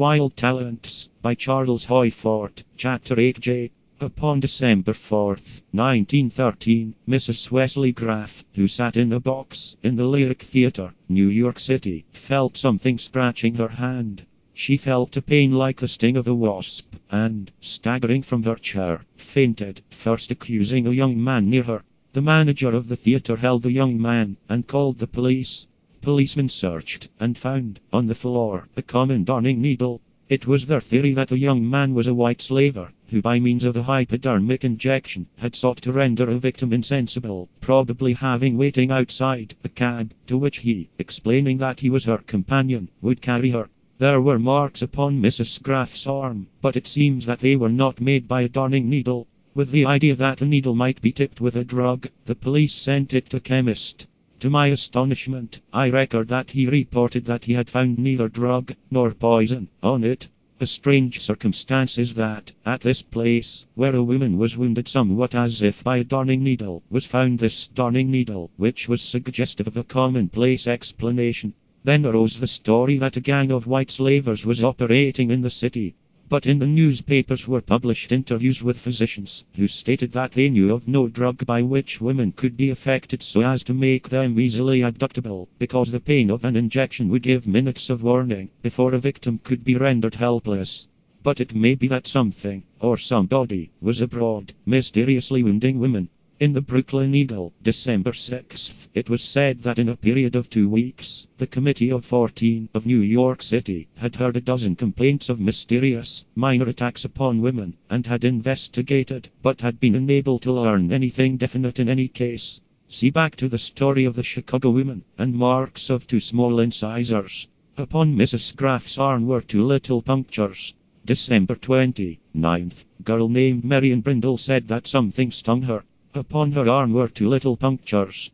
Wild Talents by Charles Hoyfort, Chapter 8J. Upon December 4th, 1913, Mrs. Wesley Graff, who sat in a box in the Lyric Theatre, New York City, felt something scratching her hand. She felt a pain like the sting of a wasp, and, staggering from her chair, fainted, first accusing a young man near her. The manager of the theatre held the young man, and called the police. Policemen searched, and found, on the floor, a common darning needle. It was their theory that the young man was a white slaver, who by means of a hypodermic injection, had sought to render a victim insensible, probably having waiting outside a cab, to which he, explaining that he was her companion, would carry her. There were marks upon Mrs. Graff's arm, but it seems that they were not made by a darning needle. With the idea that the needle might be tipped with a drug, the police sent it to a chemist. To my astonishment, I record that he reported that he had found neither drug nor poison on it. A strange circumstance is that, at this place, where a woman was wounded somewhat as if by a darning needle, was found this darning needle, which was suggestive of a commonplace explanation. Then arose the story that a gang of white slavers was operating in the city. But in the newspapers were published interviews with physicians, who stated that they knew of no drug by which women could be affected so as to make them easily abductable, because the pain of an injection would give minutes of warning before a victim could be rendered helpless. But it may be that something, or somebody, was abroad, mysteriously wounding women. In the Brooklyn Eagle, December 6th, it was said that in a period of 2 weeks, the Committee of 14 of New York City had heard a dozen complaints of mysterious, minor attacks upon women, and had investigated, but had been unable to learn anything definite in any case. See back to the story of the Chicago women, and marks of 2 small incisors. Upon Mrs. Graff's arm were 2 little punctures. December 29th, girl named Marion Brindle said that something stung her. Upon her arm were 2 little punctures.